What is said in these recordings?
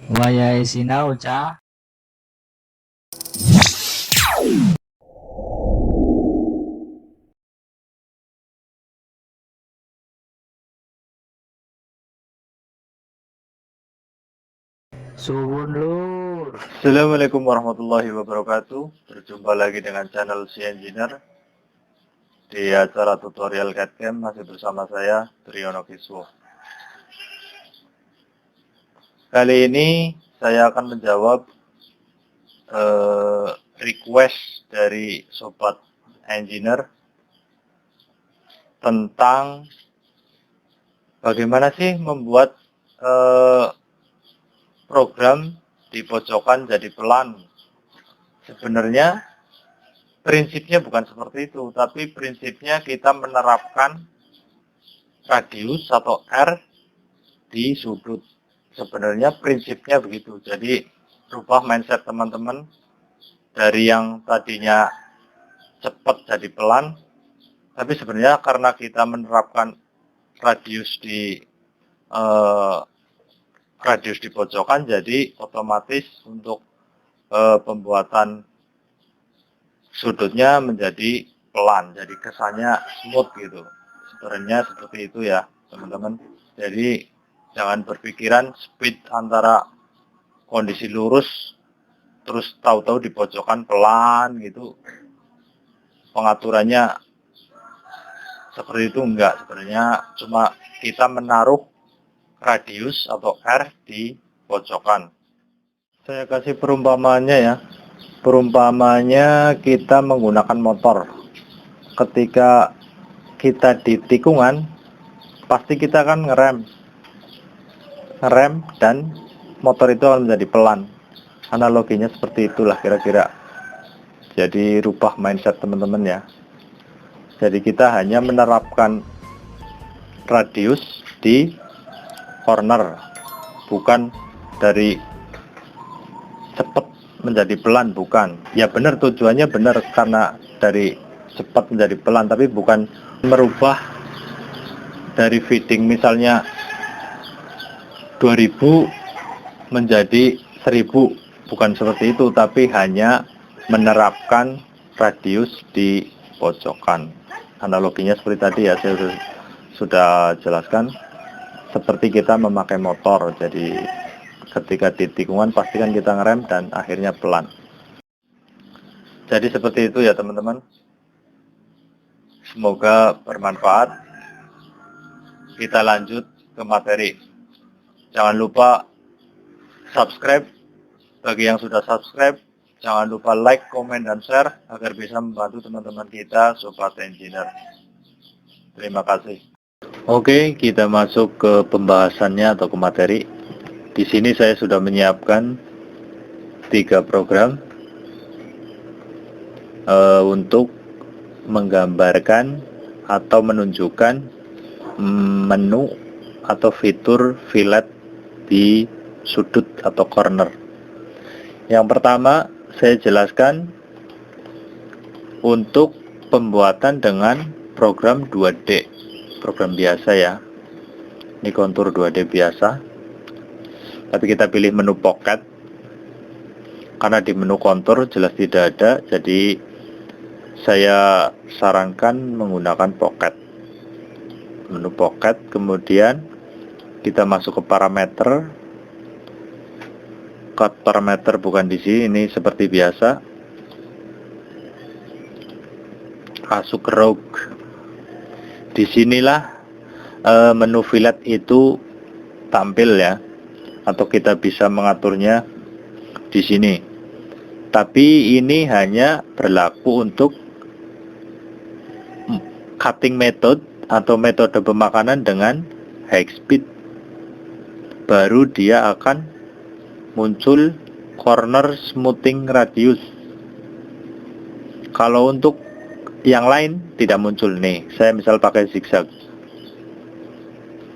Wayai sinau ca. Suwun lur. Assalamualaikum warahmatullahi wabarakatuh. Berjumpa lagi dengan channel Si Engineer di acara tutorial CAD/CAM, masih bersama saya Triyono Kiswo. Kali ini saya akan menjawab request dari sobat engineer tentang bagaimana sih membuat program di pojokan jadi pelan. Sebenarnya prinsipnya bukan seperti itu, tapi prinsipnya kita menerapkan radius atau R di sudut. Sebenarnya prinsipnya begitu. Jadi rubah mindset teman-teman dari yang tadinya cepat jadi pelan, tapi sebenarnya karena kita menerapkan radius di pojokan, jadi otomatis untuk pembuatan sudutnya menjadi pelan, jadi kesannya smooth gitu. Sebenarnya seperti itu ya teman-teman. Jadi jangan berpikiran speed antara kondisi lurus terus tahu-tahu di pojokan pelan gitu. Pengaturannya seperti itu enggak. Sebenarnya cuma kita menaruh radius atau R di pojokan. Saya kasih perumpamaannya ya. Perumpamanya kita menggunakan motor. Ketika kita di tikungan, pasti kita kan ngerem dan motor itu akan menjadi pelan. Analoginya seperti itulah kira-kira. Jadi rubah mindset teman-teman ya. Jadi kita hanya menerapkan radius di corner, bukan dari cepat menjadi pelan, bukan. Ya benar, tujuannya benar karena dari cepat menjadi pelan, tapi bukan merubah dari feeding misalnya 2000 menjadi 1000, bukan seperti itu, tapi hanya menerapkan radius di pojokan. Analoginya seperti tadi ya, saya sudah jelaskan, seperti kita memakai motor. Jadi ketika di tikungan pastikan kita ngerem dan akhirnya pelan. Jadi seperti itu ya teman-teman. Semoga bermanfaat. Kita lanjut ke materi. Jangan lupa subscribe. Bagi yang sudah subscribe, jangan lupa like, komen, dan share agar bisa membantu teman-teman kita sobat engineer. Terima kasih. Oke, kita masuk ke pembahasannya atau ke materi. Di sini saya sudah menyiapkan 3 program untuk menggambarkan atau menunjukkan menu atau fitur fillet di sudut atau corner. Yang pertama saya jelaskan untuk pembuatan dengan program 2D, program biasa ya. Ini kontur 2D biasa. Tapi kita pilih menu pocket karena di menu kontur jelas tidak ada, jadi saya sarankan menggunakan pocket. Menu pocket, kemudian kita masuk ke parameter. Cut parameter bukan di sini, ini seperti biasa. Masuk ke rogue. Disinilah menu fillet itu tampil ya, atau kita bisa mengaturnya di sini. Tapi ini hanya berlaku untuk cutting method atau metode pemakanan dengan high speed. Baru dia akan muncul corner smoothing radius. Kalau untuk yang lain tidak muncul nih. Saya misal pakai zigzag,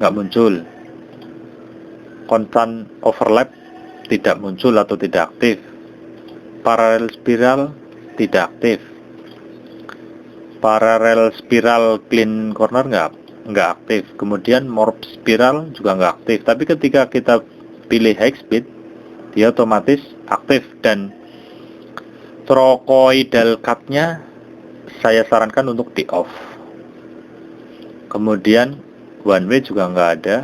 nggak muncul. Constant overlap tidak muncul atau tidak aktif. Parallel spiral tidak aktif. Parallel spiral clean corner nggak nggak aktif. Kemudian morph spiral juga nggak aktif. Tapi ketika kita pilih high speed, dia otomatis aktif. Dan trochoidal cut-nya saya sarankan untuk di off. Kemudian one way juga nggak ada,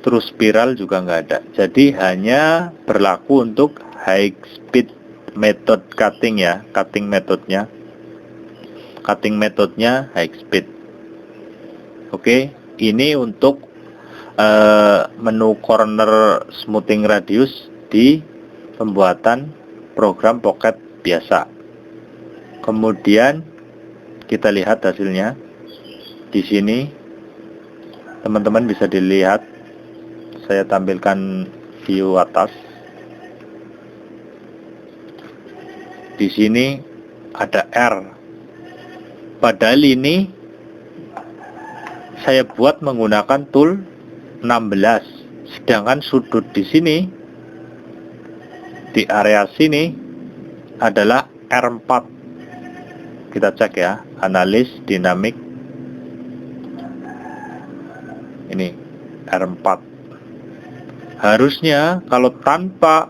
terus spiral juga nggak ada. Jadi hanya berlaku untuk high speed method cutting ya, cutting metodenya high speed. Oke, ini untuk menu corner smoothing radius di pembuatan program Pocket biasa. Kemudian kita lihat hasilnya di sini, teman-teman bisa dilihat. Saya tampilkan view atas. Di sini ada R. Padahal ini saya buat menggunakan tool 16, sedangkan sudut di sini, di area sini adalah R4. Kita cek ya, analis dinamik. Ini R4. Harusnya kalau tanpa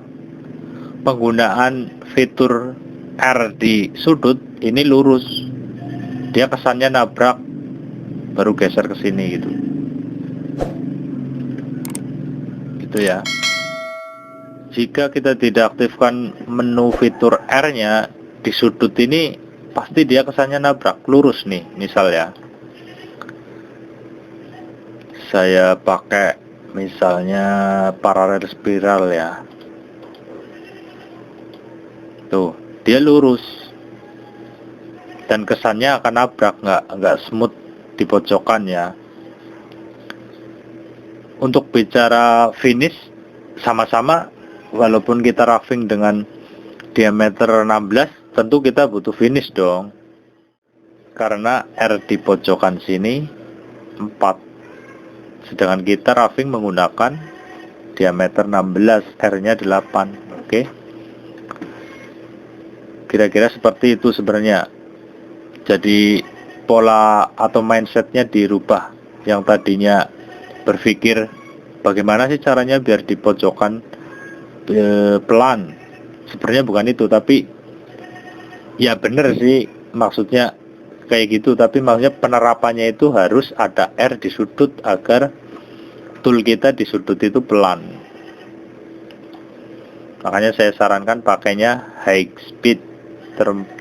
penggunaan fitur R di sudut, ini lurus. Dia kesannya nabrak, baru geser ke sini gitu. Gitu ya. Jika kita tidak aktifkan menu fitur R-nya di sudut ini, pasti dia kesannya nabrak, lurus nih, misal ya. Saya pakai misalnya paralel spiral ya. Tuh, dia lurus. Dan kesannya akan nabrak, nggak smooth di pojokan ya. Untuk bicara finish, sama-sama walaupun kita roughing dengan diameter 16, tentu kita butuh finish dong. Karena R di pojokan sini 4. Sedangkan kita roughing menggunakan diameter 16, R-nya 8. Oke. Kira-kira seperti itu sebenarnya. Jadi pola atau mindsetnya dirubah. Yang tadinya berpikir bagaimana sih caranya biar di pojokan pelan. Sebenarnya bukan itu, tapi ya bener sih maksudnya kayak gitu, tapi maksudnya penerapannya itu harus ada R di sudut agar tool kita di sudut itu pelan. Makanya saya sarankan pakainya high speed,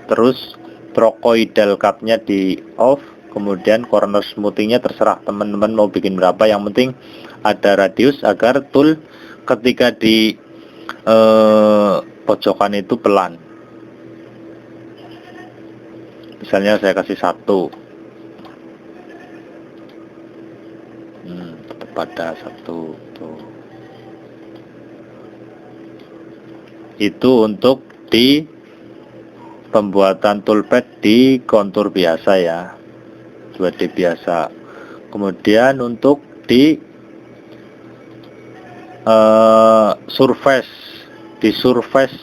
terus trochoidal cut-nya di off. Kemudian corner smoothingnya terserah teman-teman mau bikin berapa, yang penting ada radius agar tool ketika di pojokan itu pelan. Misalnya saya kasih 1, tetap ada 1 tuh. Itu untuk di pembuatan toolpad di kontur biasa ya, 2D biasa. Kemudian untuk di surface, di surface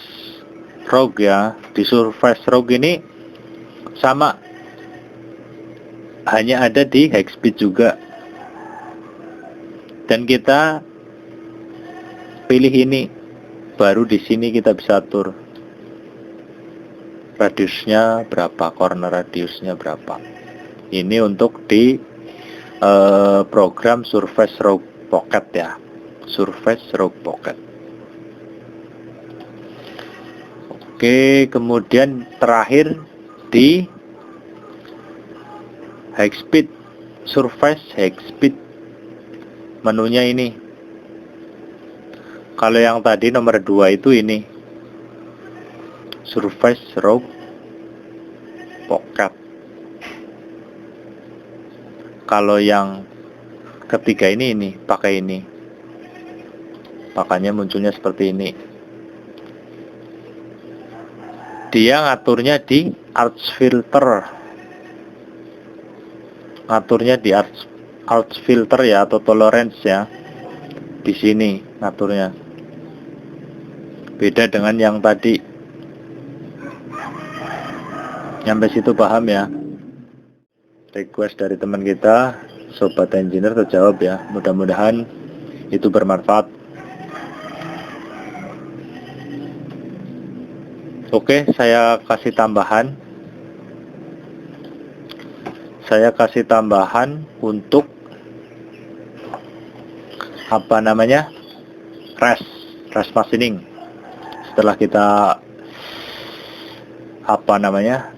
rogue ya, di surface rogue ini sama, hanya ada di high speed juga. Dan kita pilih ini, baru di sini kita bisa atur radiusnya berapa, corner radiusnya berapa. Ini untuk di program Surface Rogue Pocket ya, Surface Rogue Pocket. Oke, kemudian terakhir di high speed, Surface high speed, menunya ini. Kalau yang tadi nomor 2 itu ini Surface Rogue Pocket. Kalau yang ketiga ini pakai ini. Makanya munculnya seperti ini. Dia ngaturnya di arch filter. Ngaturnya di arch filter ya, atau tolerance ya. Di sini ngaturnya. Beda dengan yang tadi. Sampai situ paham ya? request dari teman kita, sobat engineer, terjawab ya. Mudah-mudahan itu bermanfaat. Oke, saya kasih tambahan. Saya kasih tambahan untuk apa namanya? Rest machining. Setelah kita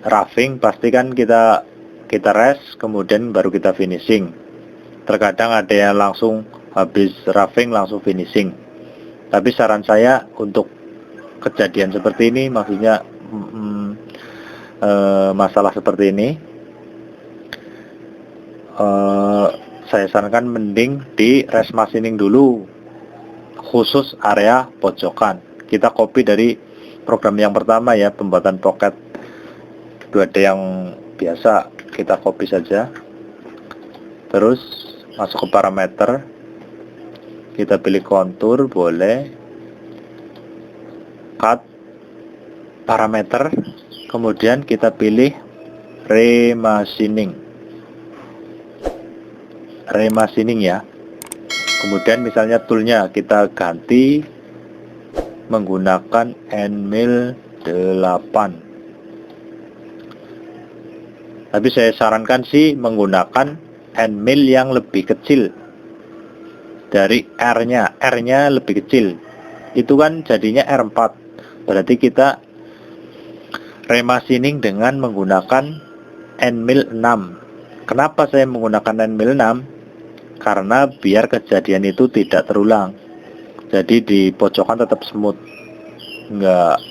roughing, pastikan kita rest, kemudian baru kita finishing. Terkadang ada yang langsung habis roughing langsung finishing. Tapi saran saya untuk kejadian seperti ini, maksudnya masalah seperti ini, saya sarankan mending di rest machining dulu, khusus area pojokan. Kita copy dari program yang pertama ya, pembuatan pocket 2D yang biasa, kita copy saja. Terus masuk ke parameter, kita pilih kontur, boleh cut parameter, kemudian kita pilih remachining ya. Kemudian misalnya toolnya kita ganti menggunakan Nmil 8. Tapi saya sarankan sih menggunakan Nmil yang lebih kecil dari R-nya. R-nya lebih kecil. Itu kan jadinya R4. Berarti kita remachining dengan menggunakan Nmil 6. Kenapa saya menggunakan Nmil 6? Karena biar kejadian itu tidak terulang. Jadi di pojokan tetap smooth, nggak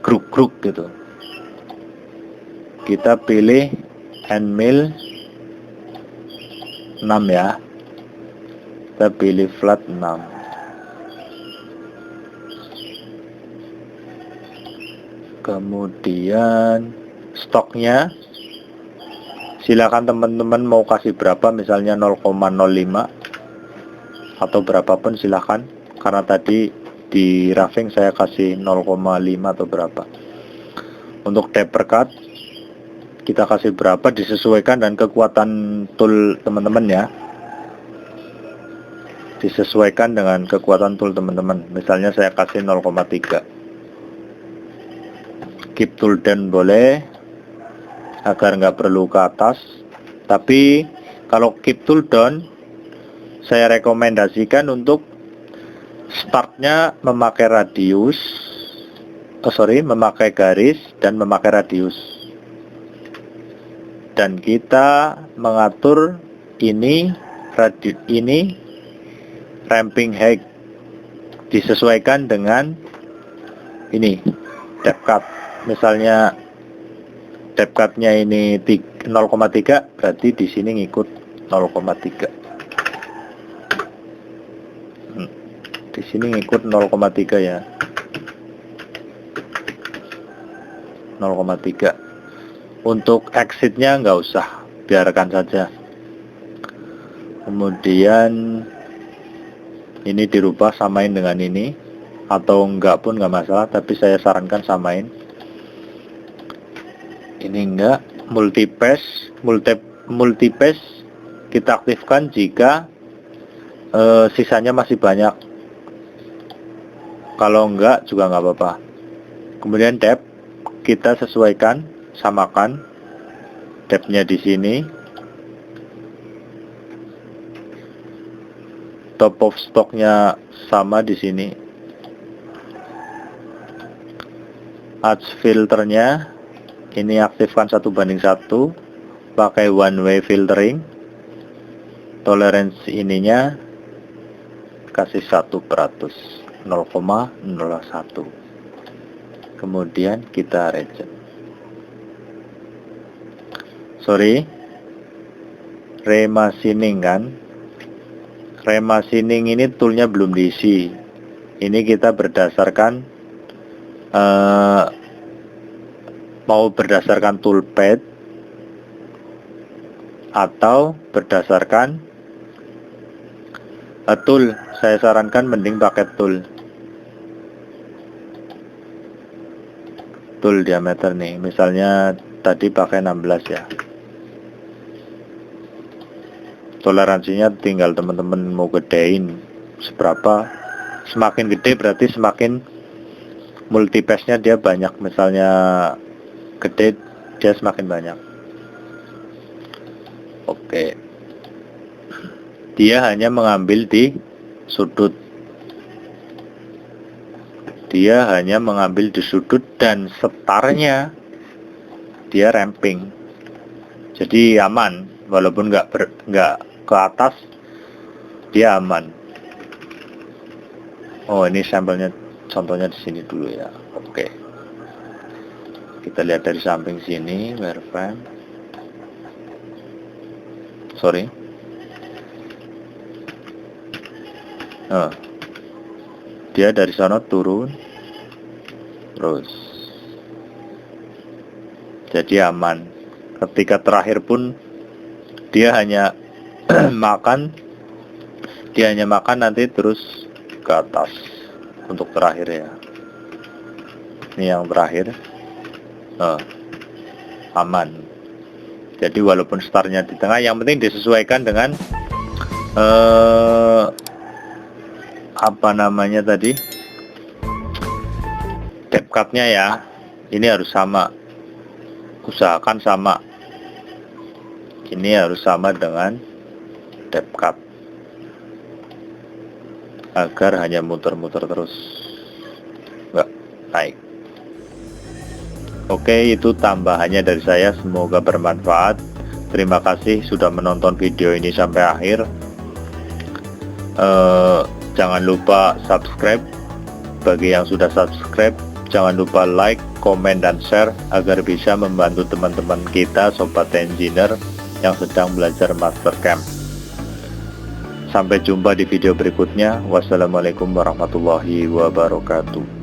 gruk-gruk gitu. Kita pilih Nmil 6 ya. Kita pilih flat 6. Kemudian stoknya, silakan teman-teman mau kasih berapa, misalnya 0,05 atau berapapun silakan, karena tadi di roughing saya kasih 0,5 atau berapa. Untuk taper cut kita kasih berapa, disesuaikan dengan kekuatan tool teman-teman ya, disesuaikan dengan kekuatan tool teman-teman. Misalnya saya kasih 0,3. Keep tool down boleh, agar nggak perlu ke atas. Tapi kalau keep tool down, saya rekomendasikan untuk startnya memakai memakai garis dan memakai radius. Dan kita mengatur ini ramping height disesuaikan dengan ini depth cut. Misalnya depth cut-nya ini 0,3, berarti di sini ngikut 0,3. Di sini ngikut 0,3 ya. 0,3. Untuk exitnya nggak usah, biarkan saja. Kemudian ini dirubah, samain dengan ini, atau enggak pun nggak masalah, tapi saya sarankan samain. Ini enggak, multipass kita aktifkan jika sisanya masih banyak. Kalau enggak juga nggak apa-apa. Kemudian depth kita sesuaikan, samakan depth-nya di sini. Top of stock-nya sama di sini. Edge filternya ini aktifkan 1:1, pakai one way filtering. Tolerance ininya kasih 1%, 0,01. Kemudian kita reject. Remachining kan. Remachining ini toolnya belum diisi. Ini kita berdasarkan mau berdasarkan toolpad atau berdasarkan tool. Saya sarankan mending pakai tool diameter nih. Misalnya tadi pakai 16 ya. Toleransinya tinggal teman-teman mau gedein seberapa. Semakin gede berarti semakin multipassnya dia banyak. Misalnya gede, dia semakin banyak. Oke. Dia hanya mengambil di sudut. Dia hanya mengambil di sudut dan setarnya dia ramping. Jadi aman, walaupun nggak ke atas, dia aman. Oh, ini sampelnya, contohnya di sini dulu ya. Oke. Kita lihat dari samping sini, wireframe. Sorry. Dia dari sana turun, terus. Jadi aman. Ketika terakhir pun dia hanya makan, nanti terus ke atas untuk terakhir ya. Ini yang terakhir. Aman. Jadi walaupun startnya di tengah, yang penting disesuaikan dengan apa namanya tadi, depth cut-nya ya. Ini harus sama, usahakan sama. Ini harus sama dengan depth cut agar hanya muter-muter terus, nggak naik. Oke, itu tambahannya dari saya, semoga bermanfaat. Terima kasih sudah menonton video ini sampai akhir. Jangan lupa subscribe. Bagi yang sudah subscribe, jangan lupa like, komen, dan share agar bisa membantu teman-teman kita sobat engineer yang sedang belajar Mastercam. Sampai jumpa di video berikutnya. Wassalamualaikum warahmatullahi wabarakatuh.